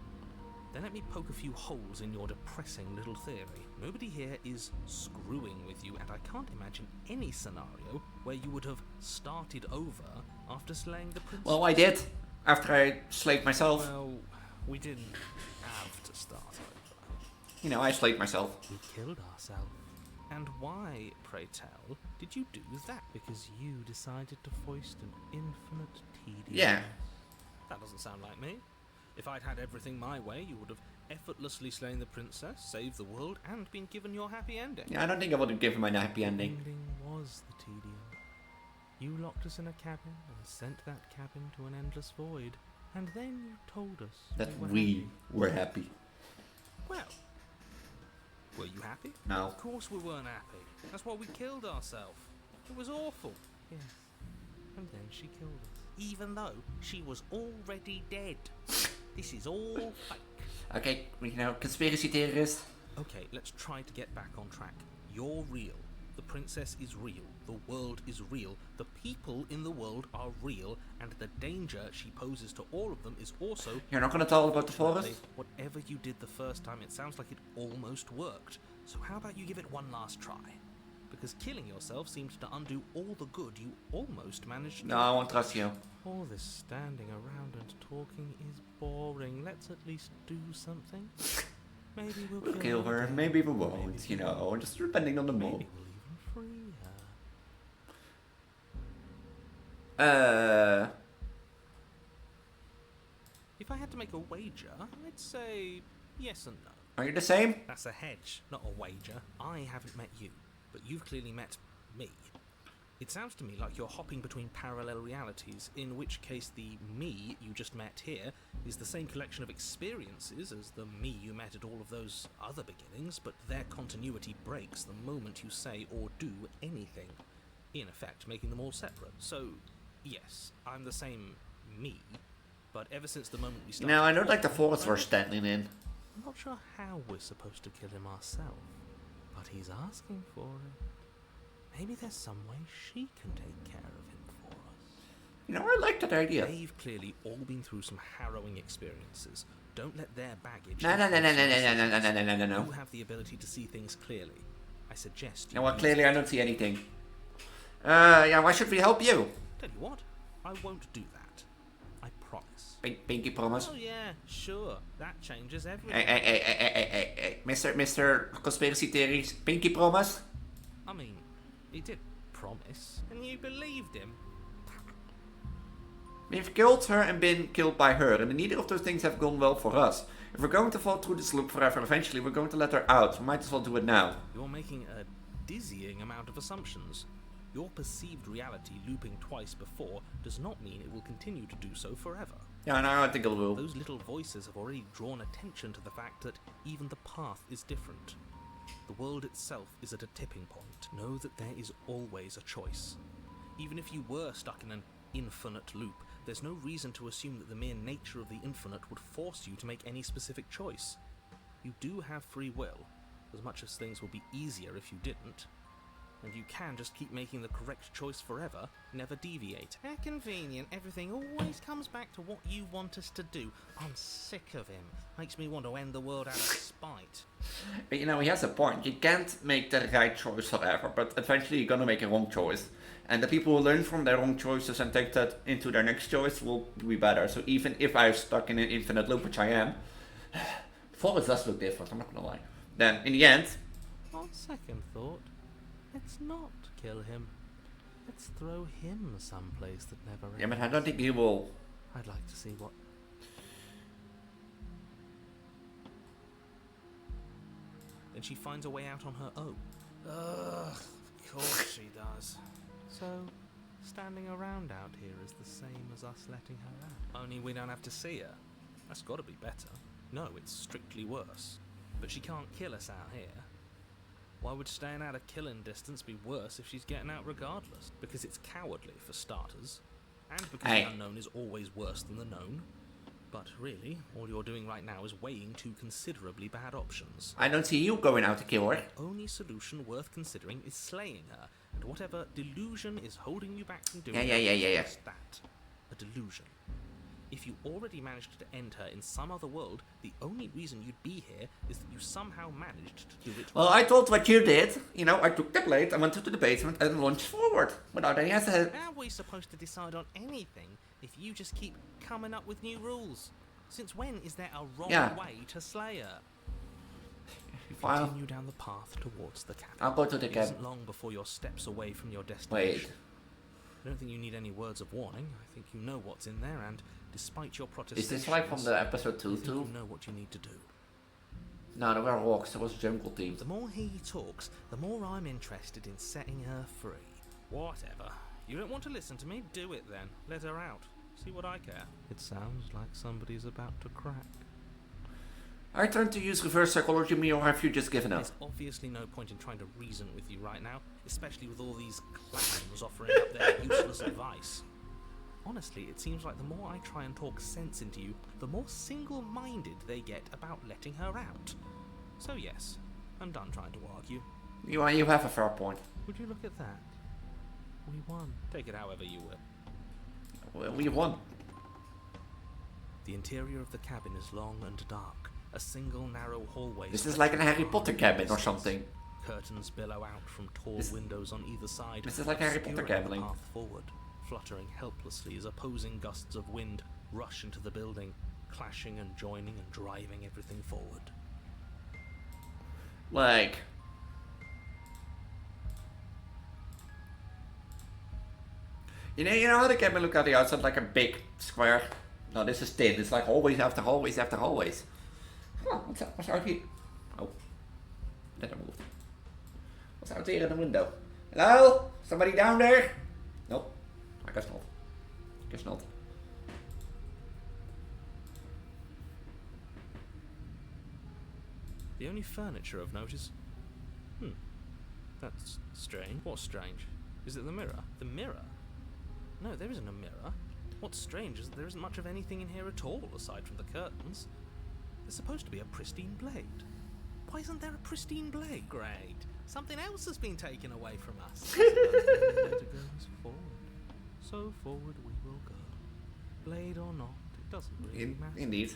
Then let me poke a few holes in your depressing little theory. Nobody here is screwing with you, and I can't imagine any scenario where you would have started over after slaying the princess. Well, I did. After I slayed myself. Well, we didn't have to start over. You know, I slayed myself. We killed ourselves. And why, pray tell, did you do that? Because you decided to foist an infinite tedium. Yeah. That doesn't sound like me. If I'd had everything my way, you would have effortlessly slain the princess, saved the world, and been given your happy ending. Yeah, I don't think I would have given my happy ending. The ending was the tedium. You locked us in a cabin and sent that cabin to an endless void. And then you told us That we we were happy. Well, were you happy? No. Of course we weren't happy. That's why we killed ourselves. It was awful. Yes. And then she killed us. Even though she was already dead. This is all fake. Okay, you know, conspiracy theorist. Okay, let's try to get back on track. You're real. The princess is real. The world is real. The people in the world are real. And the danger she poses to all of them is also... You're not gonna tell about the forest? Whatever you did the first time, it sounds like it almost worked. So how about you give it one last try? Because killing yourself seems to undo all the good you almost managed to... No, I won't trust you. All this standing around and talking is boring. Let's at least do something. Maybe we'll We'll kill her, maybe we won't, you know, just depending on the mood. Maybe we'll even free her. If I had to make a wager, I'd say yes and no. Are you the same? That's a hedge, not a wager. I haven't met you, but you've clearly met me. It sounds to me like you're hopping between parallel realities, in which case the me you just met here is the same collection of experiences as the me you met at all of those other beginnings, but their continuity breaks the moment you say or do anything, in effect making them all separate. So, yes, I'm the same me, but ever since the moment we started... No, I don't like the forest we're standing in. I'm not sure how we're supposed to kill him ourselves, but he's asking for it. Maybe there's some way she can take care of him for us. You know, I like that idea. They've clearly all been through some harrowing experiences. Don't let their baggage... No. You have the ability to see things clearly. I suggest you... No, well, clearly I don't see anything. Yeah, why should we help you? Tell you what, I won't do that. I promise. Pinky promise. Oh yeah, sure. That changes everything. Hey, Mr. Conspiracy Theories, pinky promise? I mean, he did promise, and you believed him. We've killed her and been killed by her, and neither of those things have gone well for us. If we're going to fall through this loop forever, eventually we're going to let her out. We might as well do it now. You're making a dizzying amount of assumptions. Your perceived reality looping twice before does not mean it will continue to do so forever. Yeah, no, I think it will. Those little voices have already drawn attention to the fact that even the path is different. The world itself is at a tipping point. Know that there is always a choice. Even if you were stuck in an infinite loop, there's no reason to assume that the mere nature of the infinite would force you to make any specific choice. You do have free will, as much as things would be easier if you didn't. And you can just keep making the correct choice forever, never deviate. How convenient, everything always comes back to what you want us to do. I'm sick of him. Makes me want to end the world out of spite. But you know, he has a point. You can't make the right choice forever, but eventually you're gonna make a wrong choice. And the people who learn from their wrong choices and take that into their next choice will be better. So even if I'm stuck in an infinite loop, which I am, forest does look different, I'm not gonna lie. Then, in the end... On second thought, let's not kill him. Let's throw him someplace that never ends. Yeah, but I don't think he will... I'd like to see what... Then she finds a way out on her own. Ugh, of course she does. So, standing around out here is the same as us letting her out. Only we don't have to see her. That's gotta be better. No, it's strictly worse. But she can't kill us out here. Why would staying out of killing distance be worse if she's getting out regardless? Because it's cowardly, for starters. And because the unknown is always worse than the known. But really, all you're doing right now is weighing two considerably bad options. I don't see you going out to kill her. The only solution worth considering is slaying her, and whatever delusion is holding you back from doing Yeah. just that. A delusion. If you already managed to end her in some other world, the only reason you'd be here is that you somehow managed to do it. Well, I told what you did. You know, I took the blade, I went to the basement and launched forward without any hesitation. How are we supposed to decide on anything if you just keep coming up with new rules? Since when is there a wrong way to slay her? Continue down the path towards the cabin. I'll go to the It cabin. isn't long before you're steps away from your destination. Wait. I don't think you need any words of warning. I think you know what's in there, and despite your protestations, Is this like from the episode 2 I think too? you know what you need to do. No, there were rocks. It was a jungle team. The more he talks, the more I'm interested in setting her free. Whatever. You don't want to listen to me? Do it then. Let her out. See what I care. It sounds like somebody's about to crack. I trying to use reverse psychology me, or have you just given up? There's obviously no point in trying to reason with you right now, especially with all these clowns offering up their useless advice. Honestly, it seems like the more I try and talk sense into you, the more single-minded they get about letting her out. So yes, I'm done trying to argue. You have a fair point. Would you look at that? We won. Take it however you will. Well, we won. The interior of the cabin is long and dark. A single narrow hallway. This is like a Harry Potter cabin or something. Curtains billow out from tall windows on either side. This is like Harry Potter obscuring the cabin. path forward, fluttering helplessly as opposing gusts of wind rush into the building, clashing and joining and driving everything forward. Like... You know how the camera look at the outside like a big square? No, this is thin. It's like hallways after hallways after hallways. Huh, what's out here? Oh. That I moved. What's out there in the window? Hello? Somebody down there? Nope. I guess not. Guess not. The only furniture of note is... That's strange. What's strange? Is it the mirror? The mirror? No, there isn't a mirror. What's strange is that there isn't much of anything in here at all, aside from the curtains. There's supposed to be a pristine blade. Why isn't there a pristine blade? Great. Something else has been taken away from us. The way to go is forward. So forward we will go. Blade or not, it doesn't really matter. Indeed.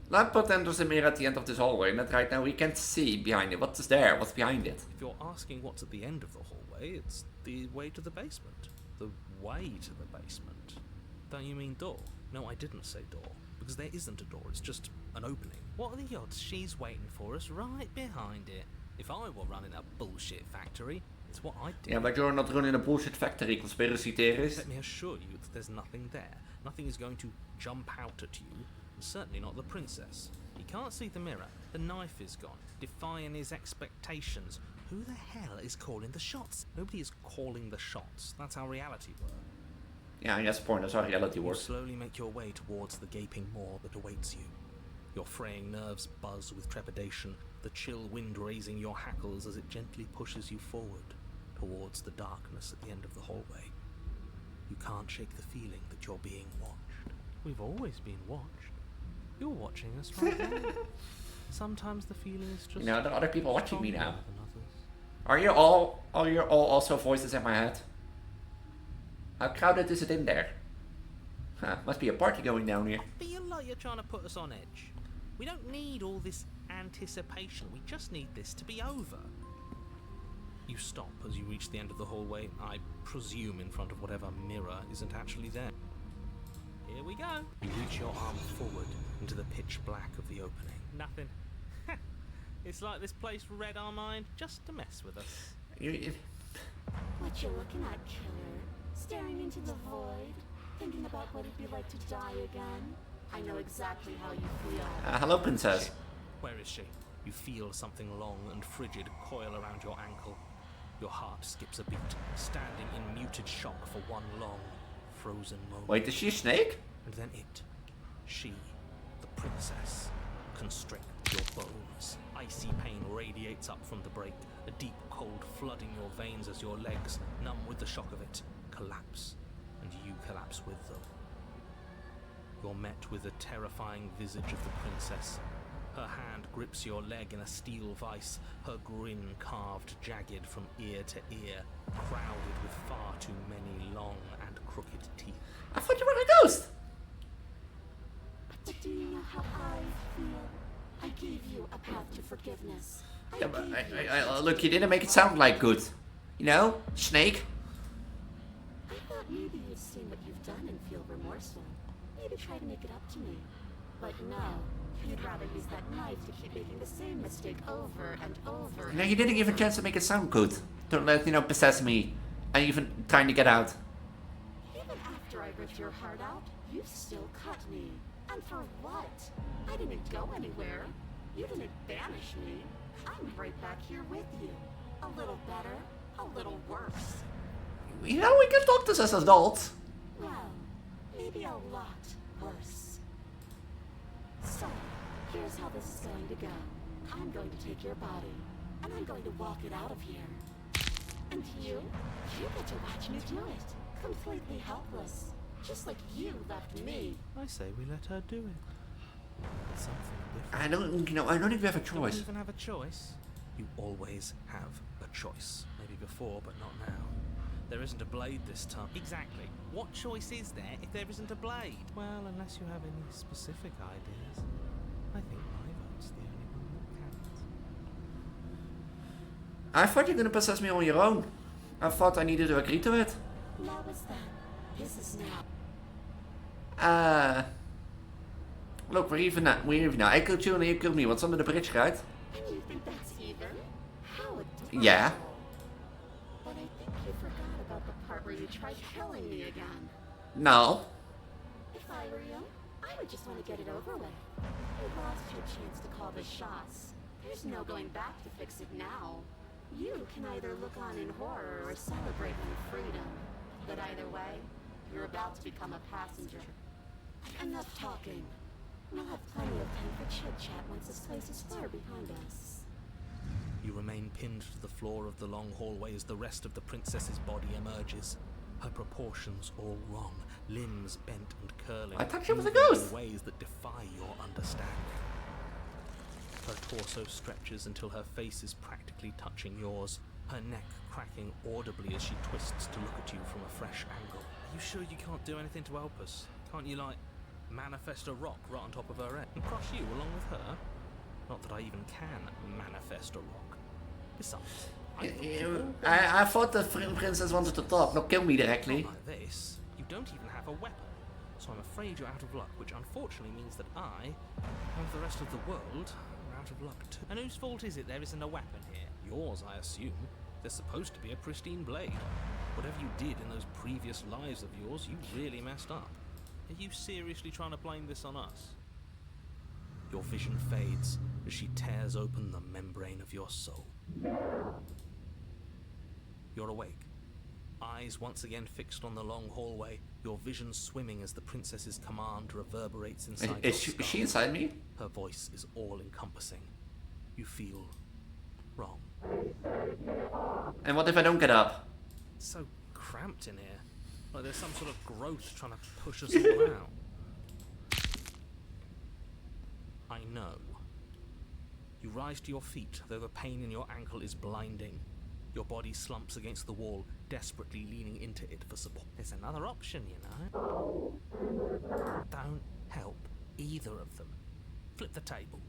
But then there's a mirror at the end of this hallway, and right now we can't see behind it. What is there? What's behind it? If you're asking what's at the end of the hallway, it's the way to the basement. The way to the basement. Don't you mean door? No, I didn't say door. Because there isn't a door, it's just an opening. What are the odds she's waiting for us right behind it? If I were running a bullshit factory, it's what I'd do. Yeah, but you're not running a bullshit factory, conspiracy theorist. Let me assure you that there's nothing there. Nothing is going to jump out at you, and certainly not the princess. He can't see the mirror. The knife is gone, defying his expectations. Who the hell is calling the shots? Nobody is calling the shots. That's how reality works. Yeah, I guess point, that's how reality You works. slowly make your way towards the gaping maw that awaits you. Your fraying nerves buzz with trepidation, the chill wind raising your hackles as it gently pushes you forward towards the darkness at the end of the hallway. You can't shake the feeling that you're being watched. We've always been watched. You're watching us right now. Sometimes the feeling is just... You know, there are other people watching me stronger now. than others. Are you all also voices in my head? How crowded is it in there? Huh, must be a party going down here. I feel like you're trying to put us on edge. We don't need all this anticipation. We just need this to be over. You stop as you reach the end of the hallway, I presume in front of whatever mirror isn't actually there. Here we go. You reach your arm forward into the pitch black of the opening. Nothing. It's like this place read our mind just to mess with us. What you looking at, killer? Staring into the void? Thinking about what it'd be like to die again? I know exactly how you feel. Hello, princess. Where is she? You feel something long and frigid coil around your ankle. Your heart skips a beat, standing in muted shock for one long, frozen moment. Wait, is she a snake? And then it, she, the princess, constrict your bones. Icy pain radiates up from the break, a deep cold flooding your veins as your legs, numb with the shock of it, collapse, and you collapse with them. You're met with the terrifying visage of the princess. Her hand grips your leg in a steel vice, her grin carved jagged from ear to ear, crowded with far too many long and crooked teeth. I thought you were a ghost! But do you know how I feel? I gave you a path to forgiveness. Yeah, but look, you didn't make it sound like good. You know? Snake? I thought maybe you'd seen what you've done and feel remorseful. Maybe try to make it up to me. But no, you'd rather use that knife to keep making the same mistake over and over. No, you didn't give a chance to make it sound good. Don't let, possess me. And even trying to get out. Even after I ripped your heart out, you still cut me. And for what? I didn't go anywhere. You didn't banish me. I'm right back here with you. A little better, a little worse. You know, we can talk this as adults. Well, maybe a lot worse. So, here's how this is going to go. I'm going to take your body, and I'm going to walk it out of here. And you get to watch me do it. Completely helpless. Just like you left me. I say we let her do it. It's something different. I don't think we have a Don't choice. even have a choice. You always have a choice. Maybe before, but not now. There isn't a blade this time. Exactly. What choice is there if there isn't a blade? Well, unless you have any specific ideas, I think my vote's the only one that counts. I thought you were gonna possess me on your own. I thought I needed to agree to it. Now is that. This is now. Look, we're even now. I killed you and you killed me. What's under the bridge, right? And you think that's even? How adorable. Yeah. But I think you forgot about the part where you tried killing me again. No. If I were you, I would just want to get it over with. You lost your chance to call the shots. There's no going back to fix it now. You can either look on in horror or celebrate my freedom. But either way, you're about to become a passenger. Enough talking. We'll have plenty of time for chit-chat once this place is far behind us. You remain pinned to the floor of the long hallway as the rest of the princess's body emerges. Her proportions all wrong, limbs bent and curling. I thought she was a moving ghost. in ways that defy your understanding. Her torso stretches until her face is practically touching yours, her neck cracking audibly as she twists to look at you from a fresh angle. Are you sure you can't do anything to help us? Can't you, like, manifest a rock right on top of her head and crush you along with her? Not that I even can manifest a rock. Besides, I thought the princess wanted to talk, not kill me directly. Not like this. You don't even have a weapon. So I'm afraid you're out of luck, which unfortunately means that I, and the rest of the world, are out of luck too. And whose fault is it there isn't a weapon here? Yours, I assume. There's supposed to be a pristine blade. Whatever you did in those previous lives of yours, you really messed up. Are you seriously trying to blame this on us? Your vision fades as she tears open the membrane of your soul. You're awake. Eyes once again fixed on the long hallway, your vision swimming as the princess's command reverberates inside your Is skull. she inside me? Her voice is all-encompassing. You feel wrong. And what if I don't get up? It's so cramped in here. Like there's some sort of growth trying to push us all out. I know. You rise to your feet, though the pain in your ankle is blinding. Your body slumps against the wall, desperately leaning into it for support. There's another option, you know. Don't help either of them. Flip the table.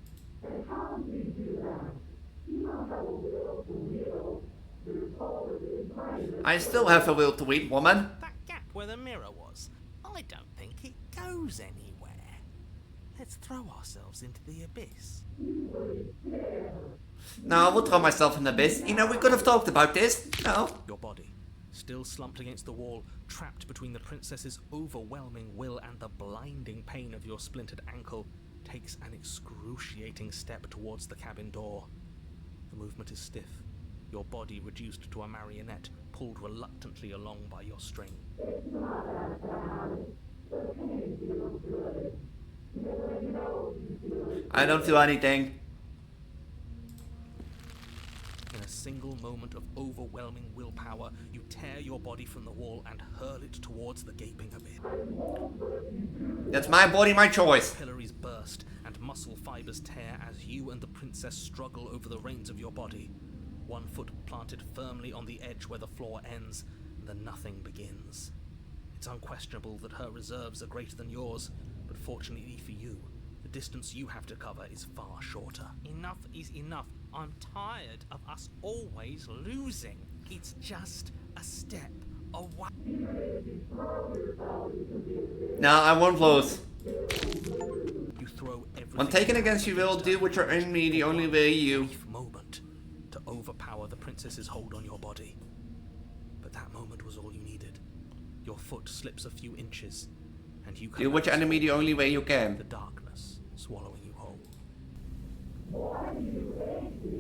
I still have a will to win, woman. That gap where the mirror was, I don't think it goes anywhere. Let's throw ourselves into the abyss. No, I will throw myself in the abyss. You know, we could have talked about this. No. Your body, still slumped against the wall, trapped between the princess's overwhelming will and the blinding pain of your splintered ankle, takes an excruciating step towards the cabin door. The movement is stiff, your body reduced to a marionette, pulled reluctantly along by your string. I don't do anything. In a single moment of overwhelming willpower, you tear your body from the wall and hurl it towards the gaping abyss. That's my body, my choice. Capillaries burst and muscle fibers tear as you and the princess struggle over the reins of your body. One foot planted firmly on the edge where the floor ends, and the nothing begins. It's unquestionable that her reserves are greater than yours, but fortunately for you, the distance you have to cover is far shorter. Enough is enough. I'm tired of us always losing. It's just a step away. No, I won't lose. You throw everything. When taken against your will, do what you're enemy the only way you. Brief moment to overpower the princess's hold on your body. But that moment was all you needed. Your foot slips a few inches, and you Do what your enemy the only way you the can. darkness swallowing you whole.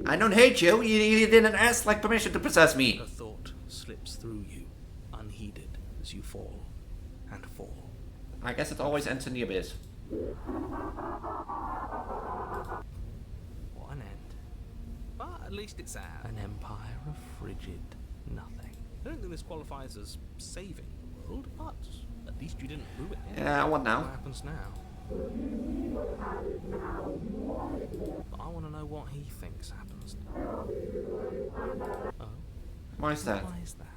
I don't hate you. You didn't ask like permission to possess me. A thought slips through you, unheeded, as you fall and fall. I guess it always ends in the abyss. What an end. But at least it's an empire of frigid nothing. I don't think this qualifies as saving the world, but at least you didn't ruin it. Yeah, what What now? happens now? But I want to know what he thinks happens now. Oh, Why is that? why is that?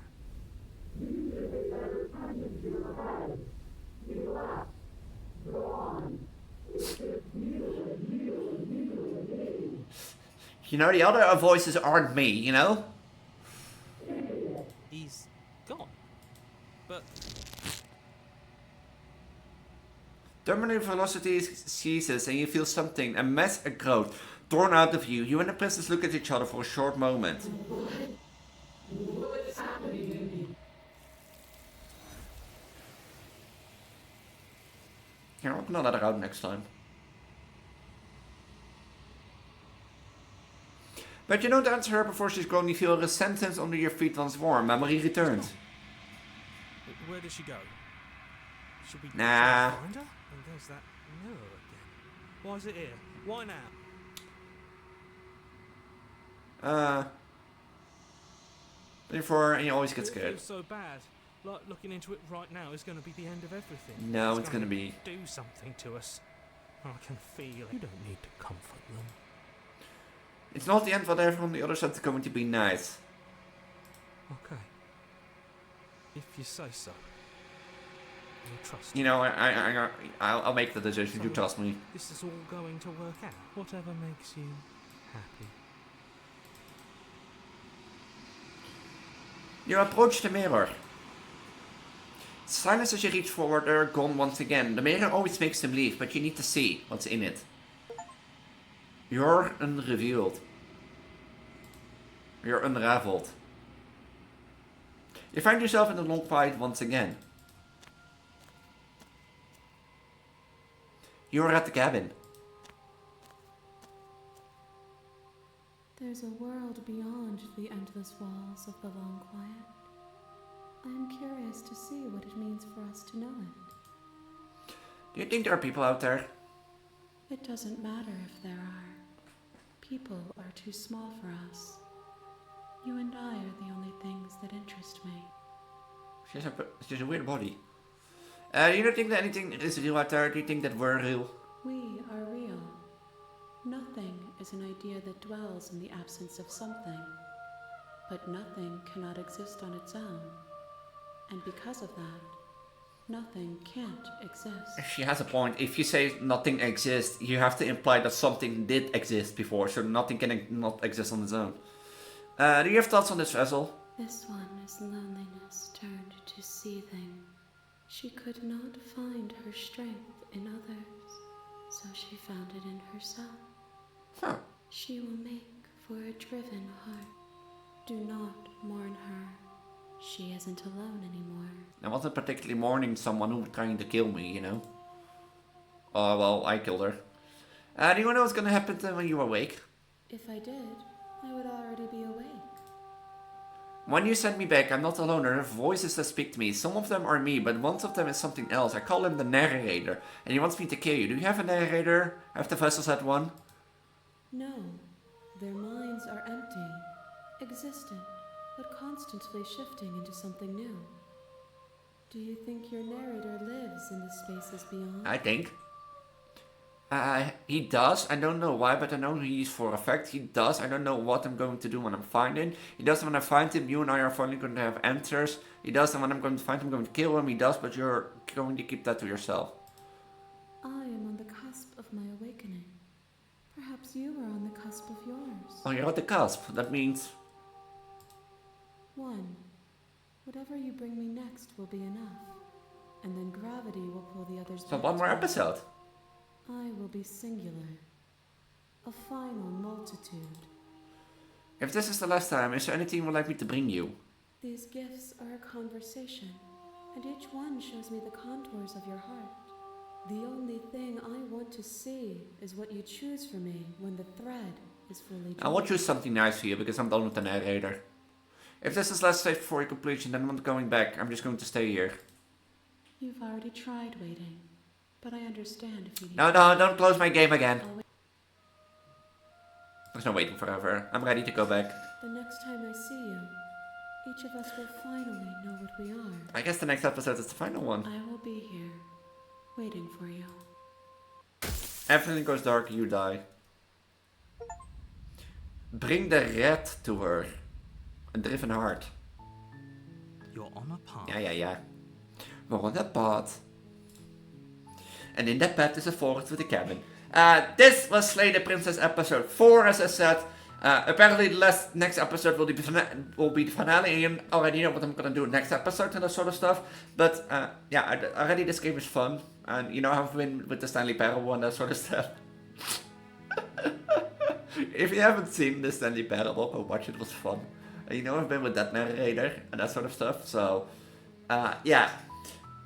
You know, the other voices aren't me, you know? He's gone. But Terminal velocity ceases and you feel something, a mass, a growth. Torn out of view, you and the princess look at each other for a short moment. What's happening to me? Here, I'm gonna let her out next time. But you don't answer her before she's gone. You feel a sentence under your feet once more. Memory returns. Where did she go? Should we Nah. try to find her? And there's that mirror again. Why is it here? Why now? Therefore, and you always get It scared. feels so bad. Like looking into it right now is going to be the end of everything. No, it's gonna be. Do something to us. I can feel it. You don't need to comfort them. It's not the end, but everyone on the other side is going to be nice. Okay. If you say so. I'll trust You know, I'll make the decision. You trust me. This is all going to work out. Whatever makes you happy. You approach the mirror. Silence as you reach forward, they're gone once again. The mirror always makes them leave, but you need to see what's in it. You're unrevealed. You're unraveled. You find yourself in a long fight once again. You're at the cabin. There's a world beyond the endless walls of the long quiet. I am curious to see what it means for us to know it. Do you think there are people out there? It doesn't matter if there are. People are too small for us. You and I are the only things that interest me. She's a weird body. You don't think that anything is real out there? Do you think that we're real? We are real. Nothing is an idea that dwells in the absence of something. But nothing cannot exist on its own. And because of that, nothing can't exist. She has a point. If you say nothing exists, you have to imply that something did exist before, so nothing can not exist on its own. Do you have thoughts on this vessel? This one is loneliness turned to seething. She could not find her strength in others, so she found it in herself. Huh. She will make for a driven heart. Do not mourn her. She isn't alone anymore. I wasn't particularly mourning someone who was trying to kill me, you know. Oh, well, I killed her. Do you know what's gonna happen to when you awake? If I did, I would already be awake. When you send me back, I'm not alone. There are voices that speak to me. Some of them are me, but one of them is something else. I call him the Narrator, and he wants me to kill you. Do you have a Narrator? Have the vessels had one? No, their minds are empty, existent, but constantly shifting into something new. Do you think your narrator lives in the spaces beyond? I think. He does. I don't know why, but I know he's for a fact. He does. I don't know what I'm going to do when I'm finding. He does when I find him. You and I are finally going to have answers. He does, and when I'm going to find him, I'm going to kill him. He does, but you're going to keep that to yourself. I am on the cusp of my awakening. Perhaps you are on the cusp of yours. Oh, you're at the cusp. That means... 1. Whatever you bring me next will be enough. And then gravity will pull the others So back one more together. episode. I will be singular. A final multitude. If this is the last time, is there anything you would like me to bring you? These gifts are a conversation, and each one shows me the contours of your heart. The only thing I want to see is what you choose for me when the thread is fully joined. I will choose something nice for you because I'm done with the Narrator. If this is last stage before your completion, then I'm not going back. I'm just going to stay here. You've already tried waiting, but I understand if you need No, don't close my game again. I'll wait. There's no waiting forever. I'm ready to go back. The next time I see you, each of us will finally know what we are. I guess the next episode is the final one. I will be here, waiting for you. Everything goes dark, you die. Bring the red to her. A driven heart. You're on a path. Ja. We're on that path. And in that path is a forest with a cabin. This was Slay the Princess episode 4, as I said. Apparently the next episode will be the finale, and you already know what I'm gonna do next episode and that sort of stuff. But yeah, already this game is fun, and you know how I've been with the Stanley Parable and that sort of stuff. If you haven't seen the Stanley Parable, go watch it. It was fun. You know, I've been with that narrator and that sort of stuff. So, yeah.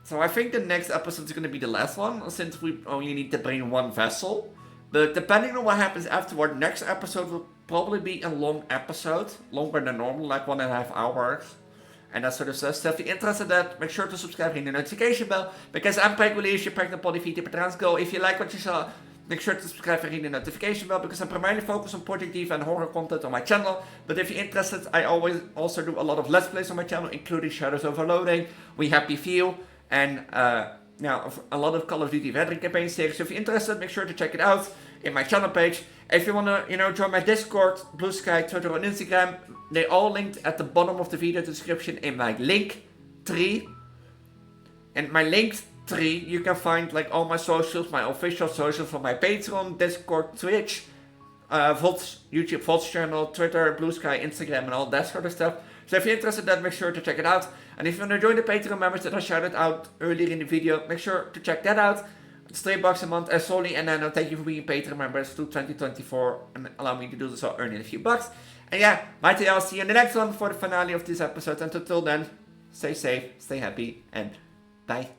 So I think the next episode is going to be the last one, since we only need to bring one vessel. But depending on what happens afterward, next episode will probably be a long episode, longer than normal, like 1.5 hours. And that sort of stuff. So if you're interested in that, make sure to subscribe, ring the notification bell. Because I'm Preggo, Elise, your pregnant body Vtuber Transgirl. If you like what you saw, make sure to subscribe and ring the notification bell. Because I'm primarily focused on Project Diva and horror content on my channel. But if you're interested, I always also do a lot of Let's Plays on my channel, including Shadows Overloading, We Happy Few, and now a lot of Call of Duty veteran campaign series. So if you're interested, make sure to check it out in my channel page. If you want to, join my Discord, Blue Sky, Twitter, and Instagram, they're all linked at the bottom of the video description in my link tree. In my link tree, you can find like all my socials, my official socials for my Patreon, Discord, Twitch, VODs, YouTube VODs channel, Twitter, Blue Sky, Instagram, and all that sort of stuff. So if you're interested in that, make sure to check it out. And if you want to join the Patreon members that I shouted out earlier in the video, make sure to check that out. It's $3 a month as solely, and then thank you for being Patreon members through 2024 and allow me to do this while earning a few bucks. And yeah, I'll see you in the next one for the finale of this episode. And until then, stay safe, stay happy, and bye.